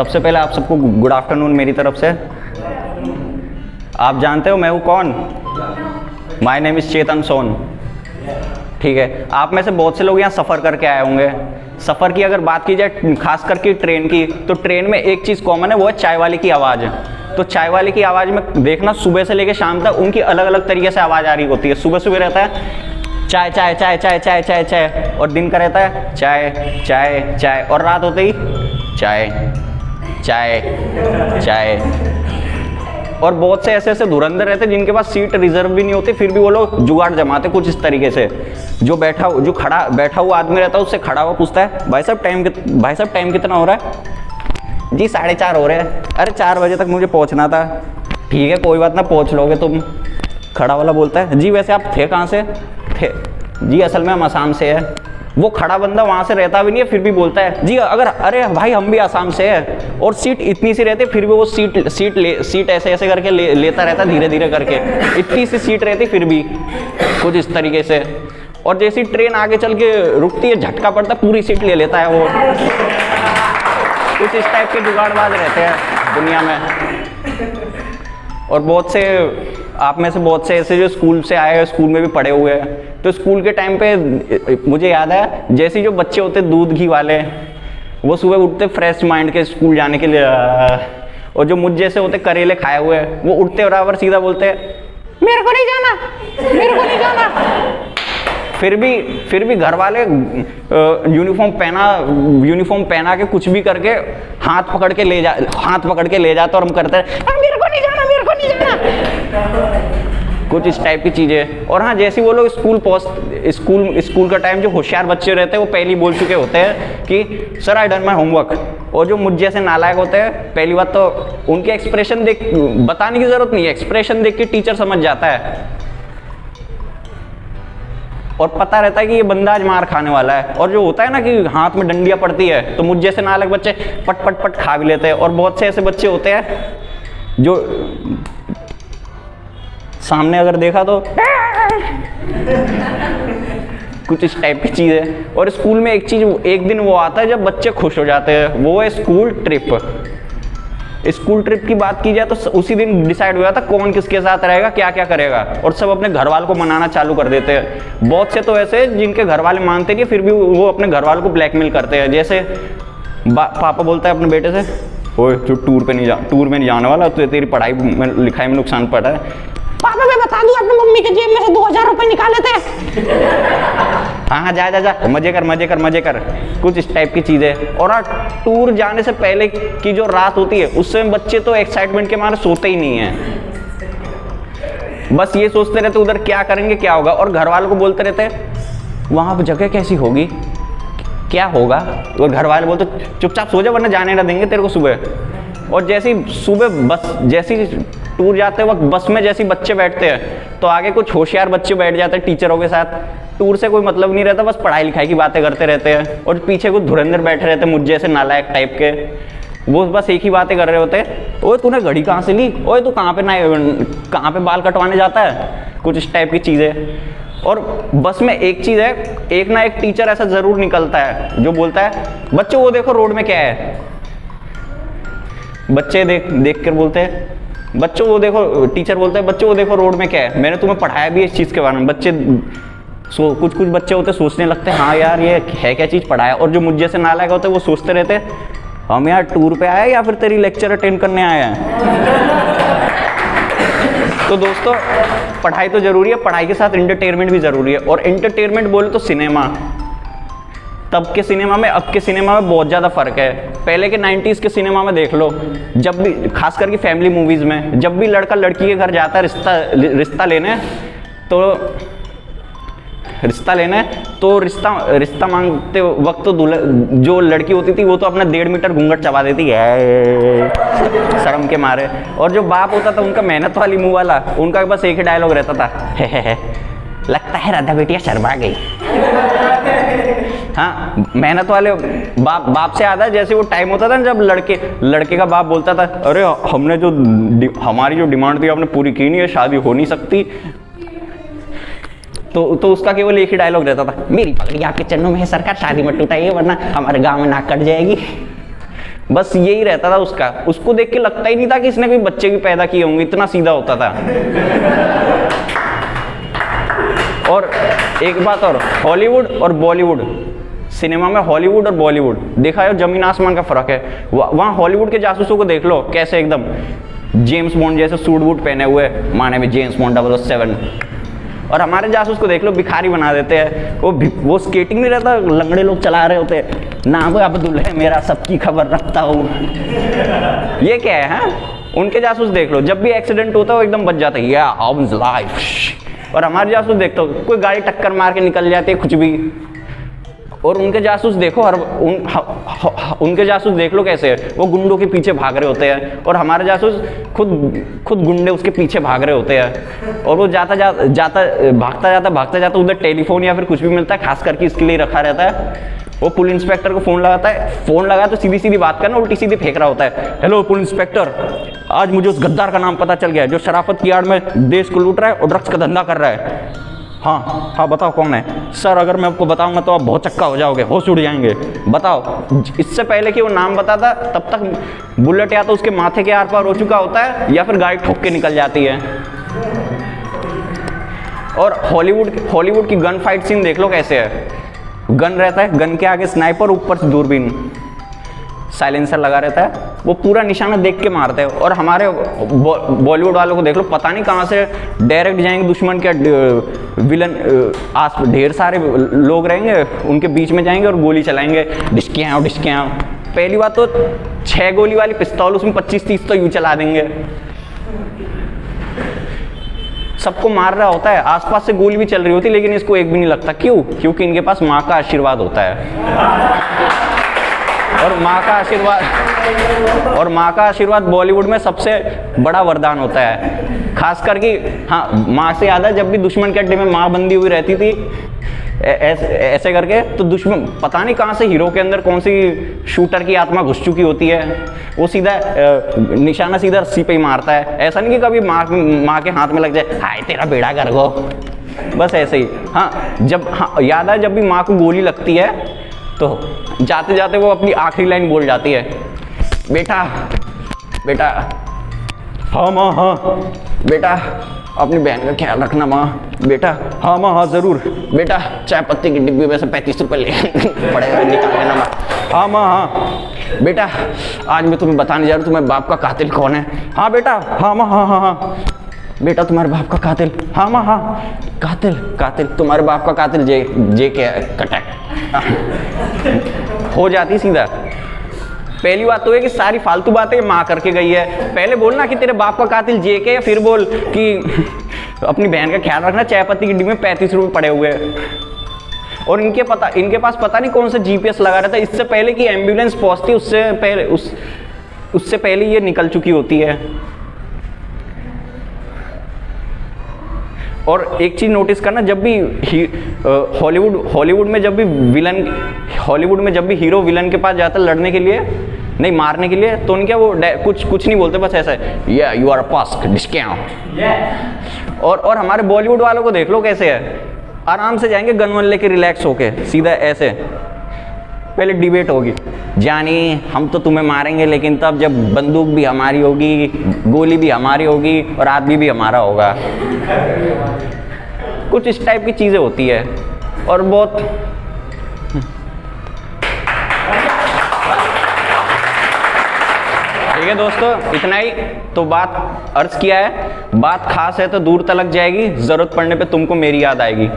सबसे पहले आप सबको गुड आफ्टरनून मेरी तरफ से। आप जानते हो मैं हूँ कौन? माय नेम इज़ चेतन सोन। ठीक है, आप में से बहुत से लोग यहाँ सफ़र करके आए होंगे। सफ़र की अगर बात की जाए खास करके ट्रेन की, तो ट्रेन में एक चीज़ कॉमन है, वो है चाय वाले की आवाज़। तो चाय वाले की आवाज़ में देखना सुबह से लेकर शाम तक उनकी अलग अलग तरीके से आवाज़ आ रही होती है। सुबह सुबह रहता है चाय चाय चाय चाय चाय चाय चाय, और दिन का रहता है चाय चाय चाय, और रात होते ही चाय चाय चाय। और बहुत से ऐसे ऐसे धुरंधर रहते हैं जिनके पास सीट रिजर्व भी नहीं होती, फिर भी वो लोग जुगाड़ जमाते कुछ इस तरीके से। जो बैठा हुआ आदमी रहता है उससे खड़ा हुआ पूछता है भाई साहब टाइम कितना हो रहा है? जी 4:30 हो रहे हैं। अरे 4 बजे तक मुझे पहुंचना था। ठीक है कोई बात ना, पहुंच लोगे तुम। खड़ा वाला बोलता है जी वैसे आप थे कहाँ से? थे जी असल में हम असम से है। वो खड़ा बंदा वहाँ से रहता भी नहीं है, फिर भी बोलता है जी अरे भाई हम भी असम से है। और सीट इतनी सी रहती है, फिर भी वो सीट ऐसे ऐसे करके लेता रहता धीरे धीरे करके। इतनी सी सीट रहती फिर भी कुछ इस तरीके से। और जैसी ट्रेन आगे चल के रुकती है, झटका पड़ता है, पूरी सीट ले लेता है वो। कुछ इस टाइप के जुगाड़बाज रहते हैं दुनिया में। और बहुत से आप में से बहुत से ऐसे जो स्कूल से आए हैं, स्कूल में भी पढ़े हुए हैं। तो स्कूल के टाइम पे मुझे याद है, जैसे जो बच्चे होते दूध घी वाले, वो सुबह उठते फ्रेश माइंड के स्कूल जाने के लिए। और जो मुझ जैसे होते करेले खाए हुए, वो उठते बराबर सीधा बोलते मेरे को नहीं जाना, मेरे को नहीं जाना। फिर भी घर वाले यूनिफॉर्म पहना के कुछ भी करके हाथ पकड़ के ले जाते, और हम करते हैं मेरे को नहीं जाना, मेरे को नहीं जाना। कुछ इस टाइप की चीज़ें। और हाँ, जैसे वो लोग स्कूल का टाइम, जो होशियार बच्चे रहते हैं वो पहले बोल चुके होते हैं कि sir I done my homework. और जो मुझ जैसे नालायक होते हैं, पहली बात तो उनके एक्सप्रेशन देख, बताने की ज़रूरत नहीं है, एक्सप्रेशन देख के टीचर समझ जाता है और पता रहता है कि ये बंदा आज मार खाने वाला है। और जो होता है ना कि हाथ में डंडियाँ पड़ती है, तो मुझ जैसे नालायक बच्चे पट पट पट खा भी लेते हैं। और बहुत से ऐसे बच्चे होते हैं जो सामने अगर देखा तो कुछ इस टाइप की चीज़ है। और स्कूल में एक दिन वो आता है जब बच्चे खुश हो जाते हैं, वो है स्कूल ट्रिप। स्कूल ट्रिप की बात की जाए तो उसी दिन डिसाइड हो जाता कौन किसके साथ रहेगा, क्या क्या करेगा, और सब अपने घर वालों को मनाना चालू कर देते हैं। बहुत से तो ऐसे जिनके घर वाले मानते नहीं, फिर भी वो अपने घर वालों को ब्लैकमेल करते हैं। जैसे पापा बोलता है अपने बेटे से, ओए तू टूर में नहीं जाने वाला, तो तेरी पढ़ाई में लिखाई में नुकसान पड़ रहा है। पापा मैं बता दूं अपनी मम्मी के जेब में से 2000 रुपये निकाले थे। हाँ जा मजे कर। कुछ इस टाइप की चीज़ें। और टूर जाने से पहले की जो रात होती है, उससे बच्चे तो एक्साइटमेंट के मारे सोते ही नहीं हैं। बस ये सोचते रहते उधर क्या करेंगे, क्या होगा। और घर वालों को बोलते रहते वहाँ पर जगह कैसी होगी, क्या होगा। और घर वाले बोलते चुपचाप सो जा वरना जाने ना देंगे तेरे को सुबह। और जैसी टूर जाते वक्त बस में जैसे बच्चे बैठते हैं, तो आगे कुछ होशियार बच्चे बैठ जाते हैं टीचरों के साथ। टूर से कोई मतलब नहीं रहता, बस पढ़ाई लिखाई की बातें करते रहते हैं। और पीछे कुछ धुरंधर बैठे रहते हैं मुझ जैसे नालायक टाइप के, वो बस एक ही बातें कर रहे होते हैं। ओए तूने घड़ी कहाँ से ली, ओए तू कहाँ पे बाल कटवाने जाता है, कुछ इस टाइप की चीज़ें। और बस में एक चीज़ है, एक ना एक टीचर ऐसा ज़रूर निकलता है जो बोलता है बच्चों वो देखो रोड में क्या है। बच्चे देख कर बोलते हैं बच्चों वो देखो, टीचर बोलता है बच्चों वो देखो रोड में क्या है। मैंने तुम्हें पढ़ाया भी इस चीज़ के बारे में। कुछ बच्चे होते सोचने लगते हैं हाँ यार ये है क्या चीज़ पढ़ाया। और जो मुझ जैसे नालायक होते हैं वो सोचते रहते हैं हम यार टूर पे आए या फिर तेरी लेक्चर अटेंड करने आए हैं। तो दोस्तों पढ़ाई तो ज़रूरी है, पढ़ाई के साथ एंटरटेनमेंट भी ज़रूरी है। और एंटरटेनमेंट बोले तो सिनेमा, तब के सिनेमा में अब के सिनेमा में बहुत ज़्यादा फ़र्क है। पहले के 90s के सिनेमा में देख लो, जब भी खास करके फैमिली मूवीज़ में जब भी लड़का लड़की के घर जाता है रिश्ता लेने, तो रिश्ता मांगते वक्त तो जो लड़की होती थी वो तो अपना 1.5 मीटर घूंघट चबा देती है शर्म के मारे। और जो बाप होता था उनका मेहनत वाली मुँह वाला, उनका बस एक ही डायलॉग रहता था हे लगता है राधा बेटिया शर्मा गई। हाँ, मेहनत वाले बाप से आता है। जैसे वो टाइम होता था ना जब लड़के का बाप बोलता था अरे हमारी जो डिमांड थी आपने पूरी की नहीं है, शादी हो नहीं सकती। तो उसका केवल एक ही डायलॉग रहता था मेरी पगड़ी आपके चरणों में है सरकार, शादी मत टूटाइए वरना हमारे गांव में नाक कट जाएगी। बस यही रहता था उसका। उसको देख के लगता ही नहीं था कि इसने कोई बच्चे भी पैदा किए होंगे, इतना सीधा होता था। और एक बात और, हॉलीवुड और बॉलीवुड सिनेमा में, हॉलीवुड और बॉलीवुड देखा है, जमीन आसमान का फर्क है। वहाँ हॉलीवुड के जासूसों को देख लो कैसे एकदम जेम्स बॉन्ड जैसे सूट वूट पहने हुए, माने में जेम्स बॉन्ड 007, और हमारे जासूस को देख लो भिखारी बना देते हैं। वो स्केटिंग नहीं रहता, लंगड़े लोग चला रहे होते हैं, नाम अब्दुल है मेरा, सबकी खबर रखता हूँ। ये क्या है, हाँ? उनके जासूस देख लो, जब भी एक्सीडेंट होता है वो एकदम बच जाता है, या हाउस लाइफ। और हमारे जासूस देखते हो, कोई गाड़ी टक्कर मार के निकल जाती है कुछ भी। और उनके जासूस देखो, उनके जासूस देख लो कैसे है, वो गुंडों के पीछे भाग रहे होते हैं, और हमारे जासूस खुद गुंडे उसके पीछे भाग रहे होते हैं। और वो भागता जाता उधर टेलीफोन या फिर कुछ भी मिलता है, खास करके इसके लिए रखा रहता है। वो पुलिस इंस्पेक्टर को फोन लगाता है, फोन लगा तो सीधी सीधी बात करना, उल्टी सीधी फेंक रहा होता है। हेलो पुलिस इंस्पेक्टर, आज मुझे उस गद्दार का नाम पता चल गया है जो शराफत की आड़ में देश को लूट रहा है और ड्रग्स का धंधा कर रहा है। हाँ बताओ कौन है? सर अगर मैं आपको बताऊंगा तो आप बहुत चक्का हो जाओगे, होश उड़ जाएंगे। बताओ। इससे पहले कि वो नाम बताता तब तक बुलेट या तो उसके माथे के आर पार हो चुका होता है या फिर गाड़ी ठोक के निकल जाती है। और हॉलीवुड की गन फाइट सीन देख लो कैसे है। गन रहता है, गन के आगे स्नाइपर, ऊपर से दूरबीन, साइलेंसर लगा रहता है, वो पूरा निशाना देख के मारते हैं। और हमारे बॉलीवुड वालों को देख लो, पता नहीं कहाँ से डायरेक्ट जाएंगे दुश्मन के विलन, ढेर सारे लोग रहेंगे, उनके बीच में जाएंगे और गोली चलाएंगे, डिस्कियाँ। पहली बात तो 6 गोली वाली पिस्तौल, उसमें 25-30 तो यूँ चला देंगे। सबको मार रहा होता है, आसपास से गोली भी चल रही होती, लेकिन इसको एक भी नहीं लगता। क्यों? क्योंकि इनके पास माँ का आशीर्वाद होता है। और माँ का आशीर्वाद बॉलीवुड में सबसे बड़ा वरदान होता है। खास करके हाँ, माँ से याद है, जब भी दुश्मन के अड्डे में माँ बंदी हुई रहती थी ऐसे करके, तो दुश्मन पता नहीं कहाँ से हीरो के अंदर कौन सी शूटर की आत्मा घुस चुकी होती है, वो सीधा निशाना सीधा रस्सी पे ही मारता है। ऐसा नहीं कि कभी माँ के हाथ में लग जाए, हाय तेरा बेड़ा कर गो, बस ऐसे ही। हाँ, याद है जब भी माँ को गोली लगती है तो जाते जाते वो अपनी आखिरी लाइन बोल जाती है, बेटा हाँ माँ, हाँ बेटा अपनी बहन का ख्याल रखना माँ, बेटा हाँ माँ, हाँ ज़रूर बेटा, चाय पत्ती की डिब्बी में से 35 रुपये ले पड़ेगा, निकाल लेना माँ। हाँ माँ, हाँ बेटा आज मैं तुम्हें बताने जा रहा हूँ तुम्हारे बाप का कातिल कौन है। हाँ बेटा, हाँ माँ, हाँ हाँ हाँ बेटा तुम्हारे बाप का कातिल, हाँ माँ, हाँ कातिल तुम्हारे बाप का कातिल जे के कटक हो जाती सीधा। पहली बात तो है कि सारी फालतू बातें माँ करके गई है। पहले बोलना कि तेरे बाप का कातिल जे के, फिर बोल कि अपनी बहन का ख्याल रखना, चाय पत्ती की डिब्बी में 35 रुपये पड़े हुए हैं। और इनके पास पता नहीं कौन सा GPS लगा रहता है, इससे पहले कि एम्बुलेंस पहुंचती उससे पहले ये निकल चुकी होती है। और एक चीज़ नोटिस करना, जब भी हॉलीवुड में जब भी हीरो विलन के पास जाता है लड़ने के लिए, नहीं मारने के लिए, तो उनके वो कुछ नहीं बोलते, बस ऐसा है, या यू आर पास्क डिस्काउंट। और हमारे बॉलीवुड वालों को देख लो कैसे है, आराम से जाएंगे गन वन लेके, रिलैक्स होके, सीधा ऐसे। पहले डिबेट होगी, जानी हम तो तुम्हें मारेंगे, लेकिन तब जब बंदूक भी हमारी होगी, गोली भी हमारी होगी और आदमी भी हमारा होगा। कुछ इस टाइप की चीज़ें होती है। और बहुत ठीक है दोस्तों, इतना ही तो बात अर्ज किया है। बात खास है तो दूर तलक जाएगी, ज़रूरत पड़ने पे तुमको मेरी याद आएगी।